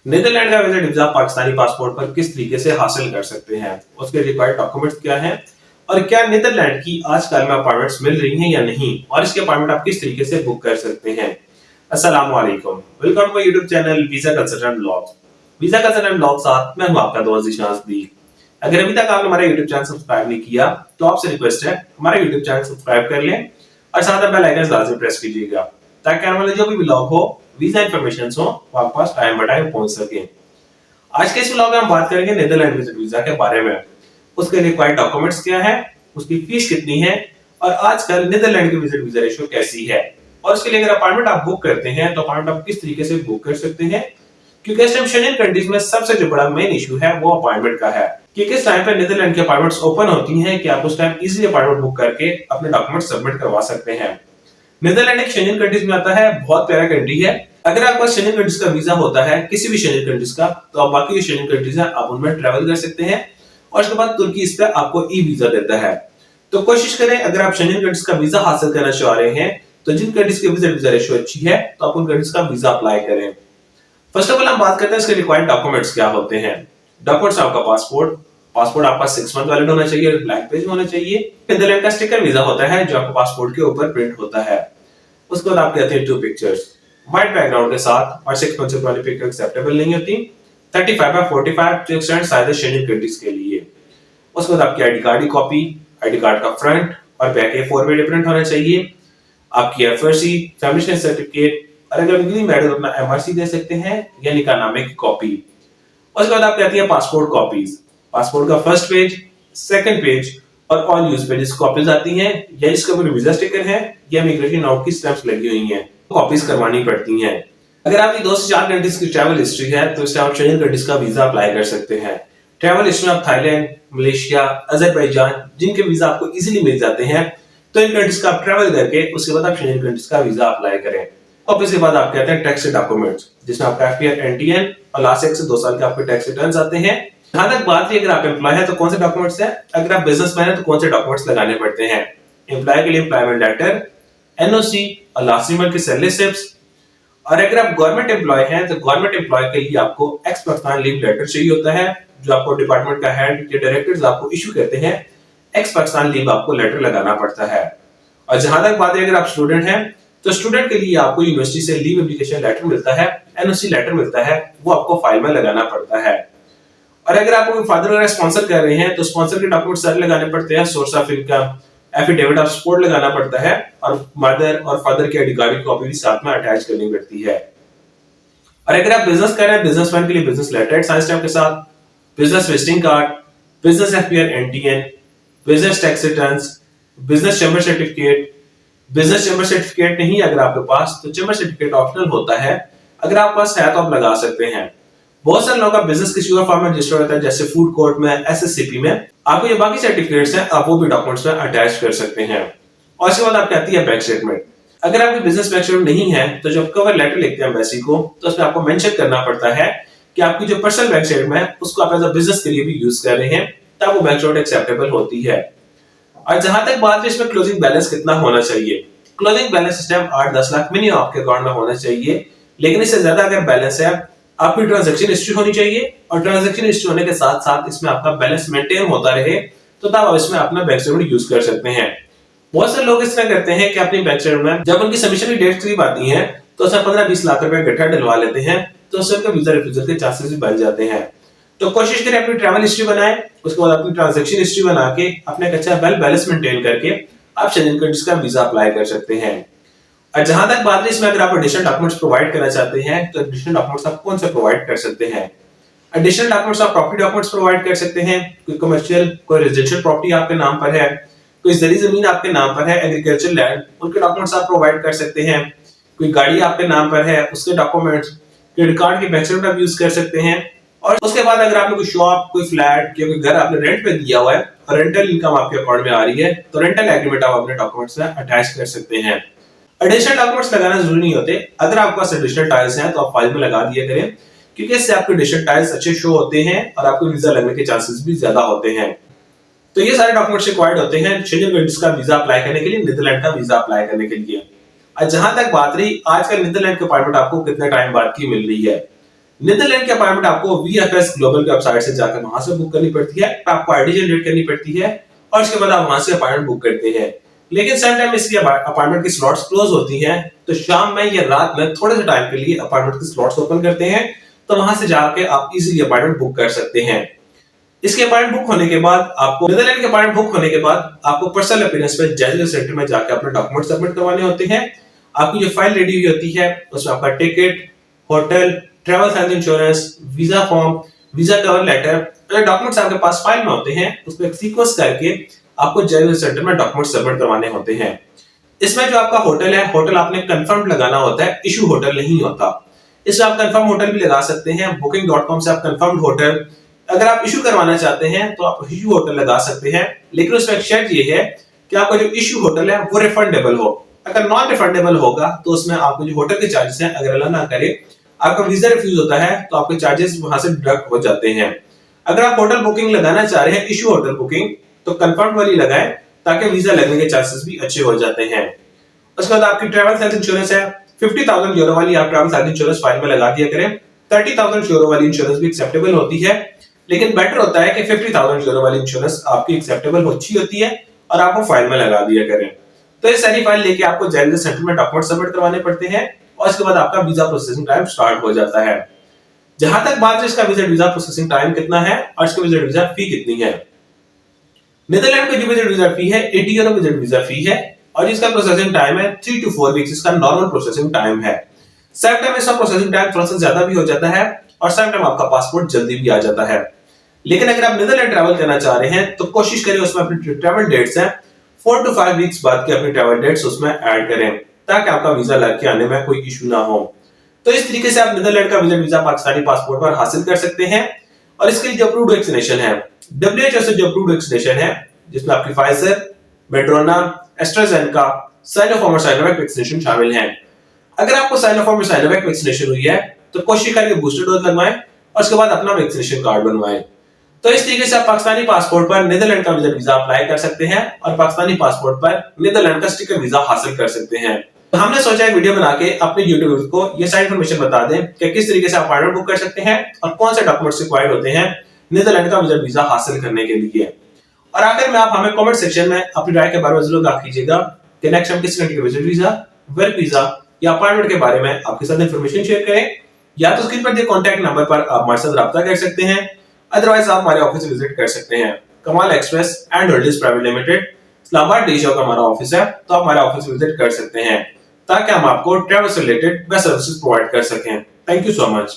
Netherlands का visit visa Pakistani passport पर किस तरीके से हासिल कर सकते हैं, उसके रिक्वायर्ड डॉक्यूमेंट्स क्या हैं और क्या नीदरलैंड की आजकल में अपॉइंटमेंट्स मिल रही हैं या नहीं, और इसके अपॉइंटमेंट आप किस तरीके से बुक कर सकते हैं। अस्सलाम वालेकुम, welcome to my YouTube channel visa consultant blogs. Visa consultant blog साथ मैं हूं आपका दोस्त ज़ीशान सदीक। अगर अभी तक आपने हमारा यूट्यूब चैनल सब्सक्राइब नहीं किया तो आपसे रिक्वेस्ट है हमारा यूट्यूब चैनल सब्सक्राइब कर लें और साथ में बेल आइकन लाजमी प्रेस कीजिएगा ताकि आने वाले जो भी ब्लॉग हो, वीजा इंफॉर्मेशन हो, वो आपके पास टाइम बाय टाइम पहुंच सके। आज के इस व्लॉग में हम बात करेंगे नीदरलैंड विजिट वीजा के बारे में। उसके रिक्वायर्ड डॉक्यूमेंट्स क्या है, उसकी फीस कितनी है और आजकल नीदरलैंड की विजिट वीजा रेशियो कैसी है, और उसके लिए अगर अपॉइंटमेंट आप बुक करते हैं तो अपॉइंटमेंट आप किस तरीके से बुक कर सकते हैं। क्योंकि इस टाइम शेंजन कंट्रीज में सबसे जो बड़ा मेन इशू है वो अपॉइंटमेंट का है कि किस टाइम पे नीदरलैंड की अपॉइंटमेंट्स ओपन होती हैं कि आप उस टाइम इजीली अपॉइंटमेंट बुक करके अपने डॉक्यूमेंट सबमिट करवा सकते हैं। नीदरलैंड एक शेंजन कंट्रीज में आता है, बहुत प्यारा कंट्री है। अगर आपके पास शेंजन कंट्रीज का वीजा होता है किसी भी शेंजन कंट्रीज का, तो आप बाकी जो शेंजन कंट्रीज हैं आप उनमें ट्रैवल कर सकते हैं और उसके बाद तुर्की इस पे आपको ई वीजा देता है। तो कोशिश करें, अगर आप शेंजन कंट्रीज का वीजा हासिल करना चाह रहे हैं तो जिन कंट्रीज की विजिट वीजा रेशियो अच्छी है तो आप उन कंट्रीज का वीजा अप्लाई करें। फर्स्ट ऑफ ऑल हम बात करते हैं इसके रिक्वायर्ड डॉक्यूमेंट्स क्या होते हैं। डॉक्यूमेंट्स आपका पासपोर्ट आपका 6 मंथ वैलिड होना चाहिए, ब्लैंक पेज होना चाहिए। नीदरलैंड का स्टिकर वीजा होता है जो आपके पासपोर्ट के ऊपर प्रिंट होता है। उसके बाद आप कहते हैं 2 पिक्चर्स व्हाइट बैकग्राउंड के साथ, और 6 मंथ से वाली पिक एक्सेप्टेबल नहीं होती। 35x45 to extend size Schengen countries के लिए। उसके बाद आपकी आईडी कार्ड की कॉपी, आईडी कार्ड का फ्रंट और बैक ए 4 वे प्रिंट होना चाहिए। आपकी एफआरसी, फैमिली सर्टिफिकेट, और अगर न्यूली मैरिड अपना एमआरसी दे सकते हैं या निकाहनामे की कॉपी। उसके बाद आप कहती है पासपोर्ट कॉपीज, पासपोर्ट का फर्स्ट पेज, सेकंड पेज और ऑल यूज पेजेस कॉपीज आती हैं, या इसका कोई वीजा स्टिकर है या इमिग्रेशन नोट की स्टैंप्स लगी हुई हैं, कॉपीज करवानी पड़ती हैं। अगर आपकी 2 से 4 कंट्रीज की ट्रैवल हिस्ट्री है तो इससे आप शेंजन कंट्रीज का वीजा अप्लाई कर सकते हैं। ट्रैवल हिस्ट्री में आप थाईलैंड, मलेशिया, अजरबैजान जिनके वीजा आपको इजीली मिल जाते हैं तो इन कंट्रीज का आप ट्रैवल करके उसके बाद आप शेंजन कंट्रीज का वीजा अप्लाई करें। और इसके बाद आप कहते हैं टैक्स डॉक्यूमेंट्स, जिसमें आपका एफपीआर, एनटीएन और लास्ट 1 से 2 साल के आपके टैक्स रिटर्न्स आते हैं। जहां तक बात है अगर आप एम्प्लॉय हैं तो कौन से डॉक्यूमेंट्स हैं, अगर आप बिजनेसमैन हैं तो कौन से डॉक्यूमेंट्स लगाने पड़ते हैं। एम्प्लॉय के लिए एम्प्लॉयमेंट लेटर, एनओसी और लास्ट मंथ की सैलरी स्लिप्स। और अगर आप गवर्नमेंट एम्प्लॉय हैं तो गवर्नमेंट एम्प्लॉय के लिए आपको एक्स पाकिस्तान लीव लेटर चाहिए होता है, जो आपको डिपार्टमेंट का हेड या डायरेक्टर्स आपको इशू करते हैं। एक्स पाकिस्तान लीव आपको लेटर लगाना पड़ता है। और जहां तक बात है अगर आप स्टूडेंट हैं तो स्टूडेंट के लिए आपको यूनिवर्सिटी से लीव एप्लीकेशन लेटर मिलता है, एनओसी लेटर मिलता है, वो आपको फाइल में लगाना पड़ता है। और अगर आपको फादर वगैरह स्पॉन्सर कर रहे हैं तो स्पॉन्सर के डॉक्यूमेंट सारे लगाने पड़ते हैं। Source of income, affidavit of support लगाना पड़ता है और मदर और फादर की आईडी कार्ड की कॉपी भी साथ में अटैच करनी पड़ती है। और अगर आप बिजनेस कर रहे हैं, बिजनेसमैन के लिए बिजनेस लेटर साइन स्टैम्प के साथ, business visiting card, business FPR, NTN, business tax returns, business chamber certificate. Business chamber certificate नहीं अगर आपके पास तो चैम्बर सर्टिफिकेट ऑप्शनल होता है, अगर आपके पास है तो आप लगा सकते हैं। बहुत सारे लोगों का बिजनेस किसी और फॉर्म में रजिस्टर होता है, जैसे फूड कोर्ट में, एसएससीपी में। आपको ये बाकी सर्टिफिकेट्स हैं आप वो भी डॉक्यूमेंट्स में अटैच कर सकते हैं। और इसके बाद आप कहती है बैंक स्टेटमेंट। अगर आपकी बिजनेस बैंक स्टेटमेंट नहीं है तो जब कवर लेटर लिखते हैं एम्बेसी को तो उसमें आपको मेंशन करना पड़ता है कि आपकी जो पर्सनल बैंक स्टेटमेंट है उसको आप एज अ बिजनेस के लिए भी यूज कर रहे हैं, तब वो बैंक स्टेटमेंट एक्सेप्टेबल होती है। और जहां तक बात है इसमें क्लोजिंग बैलेंस कितना होना चाहिए, closing balance system 8-10 lakh minimum आपके अकाउंट में होना चाहिए, लेकिन इससे ज्यादा अगर बैलेंस है आपकी ट्रांजैक्शन हिस्ट्री होनी चाहिए, और ट्रांजैक्शन हिस्ट्री होने के साथ साथ इसमें आपका बैलेंस मेंटेन होता रहे तो तब आप इसमें अपना बैंक स्टेटमेंट यूज कर सकते हैं। बहुत सारे लोग इस तरह करते हैं कि अपनी बैंक स्टेटमेंट में जब उनकी सबमिशन की डेट करीब आती है तो उसमें 15-20 लाख रुपए इकट्ठा डलवा लेते हैं, तो उससे उनका वीजा रिफ्यूजल के चांसेस भी बढ़ जाते हैं। तो कोशिश करें अपनी ट्रैवल हिस्ट्री बनाएं, उसके बाद अपनी ट्रांजैक्शन हिस्ट्री बना के अपने एक अच्छा वेल बैलेंस मेंटेन करके आप शेंजन कंट्रीज का वीजा अप्लाई कर सकते हैं। और जहां तक बात है इसमें अगर आप एडिशनल डॉक्यूमेंट्स प्रोवाइड करना चाहते हैं तो एडिशनल डॉक्यूमेंट्स आप कौन से प्रोवाइड कर सकते हैं। एडिशनल डॉक्यूमेंट्स आप प्रॉपर्टी डॉक्यूमेंट्स प्रोवाइड कर सकते हैं, कोई कमर्शियल, कोई रेजिडेंशियल प्रॉपर्टी आपके नाम पर है, कोई जरी जमीन आपके नाम पर है, एग्रीकल्चर लैंड, उनके डॉक्यूमेंट्स आप प्रोवाइड कर सकते हैं। कोई गाड़ी आपके नाम पर है उसके डॉक्यूमेंट्स, क्रेडिट कार्ड की बैंक स्टेटमेंट आप यूज कर सकते हैं। और उसके बाद अगर आपने कोई शॉप, कोई फ्लैट या कोई घर आपने रेंट पे दिया हुआ है और रेंटल इनकम आपके अकाउंट में आ रही है तो रेंटल एग्रीमेंट आप अपने डॉक्यूमेंट्स में अटैच कर सकते हैं। एडिशनल डॉक्यूमेंट्स लगाना जरूरी नहीं होते, अगर आपके पास एडिशनल टाइल्स हैं तो आप फाइल में लगा दिया करें, क्योंकि इससे आपके एडिशनल टाइल्स अच्छे शो होते हैं और आपको वीजा लगने के चांसेस भी ज्यादा होते हैं। तो ये सारे डॉक्यूमेंट्स रिक्वायर्ड होते हैं शेंजन कंट्रीज का वीजा अप्लाई करने के लिए, नीदरलैंड का वीजा अप्लाई करने के लिए। जहां तक बात रही आजकल नीदरलैंड के अपॉइंटमेंट आपको कितने टाइम बाद की मिल रही है, नीदरलैंड की अपॉइंटमेंट आपको VFS ग्लोबल की वेबसाइट से जाकर वहां से बुक करनी पड़ती है, आपको आईडी जनरेट करनी पड़ती है और उसके बाद आप वहां से अपॉइंटमेंट बुक करते हैं। लेकिन सम टाइम इसकी अपॉइंटमेंट की स्लॉट्स क्लोज होती हैं, तो शाम में या रात में थोड़े से टाइम के लिए अपॉइंटमेंट की स्लॉट्स ओपन करते हैं, तो वहां से जाके आप इजीली अपॉइंटमेंट बुक कर सकते हैं। इसके अपॉइंटमेंट बुक होने के बाद आपको नीदरलैंड के अपॉइंटमेंट बुक होने के बाद आपको पर्सनल अपीयरेंस पे जज सेंटर में जाकर अपने डॉक्यूमेंट सबमिट करवाने होते हैं। आपकी जो फाइल रेडी हुई होती है उसमें आपका ticket, hotel, travel health insurance, visa form, visa cover letter, जो डॉक्यूमेंट्स आपके पास फाइल में होते हैं उसको एक सीक्वेंस करके आपको जज सेंटर में डॉक्यूमेंट सबमिट करवाने होते हैं। इसमें जो आपका होटल है, होटल आपने कंफर्म लगाना होता है, इशू होटल नहीं होता। इसमें आप कंफर्म होटल भी लगा सकते हैं, booking.com से आप कंफर्म होटल, अगर आप इशू करवाना चाहते हैं तो आप इशू होटल लगा सकते हैं। लेकिन उसमें एक शर्त ये है कि आपका जो इशू होटल है वो रिफंडेबल हो। अगर नॉन रिफंडेबल होगा तो उसमें आपको जो होटल के चार्जेस हैं, अगर अल्लाह ना करे आपका वीजा रिफ्यूज होता है तो आपके चार्जेस वहां से डिडक्ट हो जाते हैं। अगर आप होटल बुकिंग लगाना चाह रहे हैं, इशू होटल बुकिंग, तो कंफर्म वाली लगाएं ताकि वीजा लगने के चांसेस भी अच्छे हो जाते हैं। उसके बाद आपकी ट्रैवल हेल्थ इंश्योरेंस है, 50,000 यूरो वाली आप ट्रैवल हेल्थ इंश्योरेंस फाइल में लगा दिया करें। 30,000 यूरो वाली इंश्योरेंस भी एक्सेप्टेबल होती है, लेकिन बेटर होता है कि 50,000 यूरो वाली इंश्योरेंस आपकी एक्सेप्टेबल अच्छी होती है और आप वो फाइल में लगा दिया करें। तो ये सारी फाइल लेके आपको जल्द सेंटर में डॉक्यूमेंट सबमिट करवाने पड़ते हैं और उसके बाद आपका वीजा प्रोसेसिंग टाइम स्टार्ट हो जाता है। जहां तक बात है इसका विजिट वीजा प्रोसेसिंग टाइम कितना है और इसका विजिट वीजा फी कितनी है। नीदरलैंड की जो विजिट वीजा फी है 80 यूरो विजिट वीजा फी है और इसका प्रोसेसिंग टाइम है 3 to 4 वीक्स, इसका नॉर्मल प्रोसेसिंग टाइम है। सम टाइम इसका प्रोसेसिंग टाइम थोड़ा सा ज्यादा भी हो जाता है और सम टाइम आपका पासपोर्ट जल्दी भी आ जाता है। लेकिन अगर आप नीदरलैंड ट्रैवल करना चाह रहे हैं तो कोशिश करें उसमें अपनी ट्रैवल डेट्स हैं 4 to 5 वीक्स बाद की अपनी ट्रैवल डेट्स उसमें ऐड करें ताकि आपका वीजा लग के आने में कोई इशू ना हो। तो इस तरीके से आप नीदरलैंड का विजिट वीजा पाकिस्तानी पासपोर्ट पर हासिल कर सकते हैं। और इसके लिए जो अप्रूव्ड वैक्सीनेशन है, WHO से जो अप्रूव्ड वैक्सीनेशन है, जिसमें आपकी फाइजर, मेड्रोना, एस्ट्राजेनेका, साइनोफार्म और साइनोवैक वैक्सीनेशन शामिल हैं। अगर आपको साइनोफार्म और साइनोवैक वैक्सीनेशन हुई है तो कोशिश करके बूस्टर डोज लगवाएं और उसके बाद अपना वैक्सीनेशन कार्ड बनवाएं। तो इस तरीके से आप पाकिस्तानी पासपोर्ट पर नीदरलैंड का विजिट वीजा अप्लाई कर सकते हैं और पाकिस्तानी पासपोर्ट पर नीदरलैंड का स्टिकर वीजा हासिल कर सकते हैं। तो हमने सोचा एक वीडियो बना के अपने यूट्यूब को ये सारी इन्फॉर्मेशन बता दें कि किस तरीके से आप अपॉइंटमेंट बुक कर सकते हैं और कौन से डॉक्यूमेंट्स रिक्वायर्ड होते हैं नीदरलैंड का विजिट वीजा हासिल करने के लिए। और आखिर में आप हमें कमेंट सेक्शन में अपनी राय के बारे में जरूर आगाह कीजिएगा कि नेक्स्ट हम किस कंट्री का विजिट वीजा, वर्क वीजा या अपॉइंटमेंट के बारे में आपके साथ इन्फॉर्मेशन शेयर करें। या तो स्क्रीन पर दिए कॉन्टैक्ट नंबर पर आप हमारे साथ राब्ता कर सकते हैं, अदरवाइज आप हमारे ऑफिस विजिट कर सकते हैं। कमाल express and holdings private limited, Islamabad D का हमारा ऑफिस है, तो आप हमारे ऑफिस विजिट कर सकते हैं ताकि हम आपको ट्रैवल से रिलेटेड बेस्ट सर्विसेज प्रोवाइड कर सकें। Thank you so much.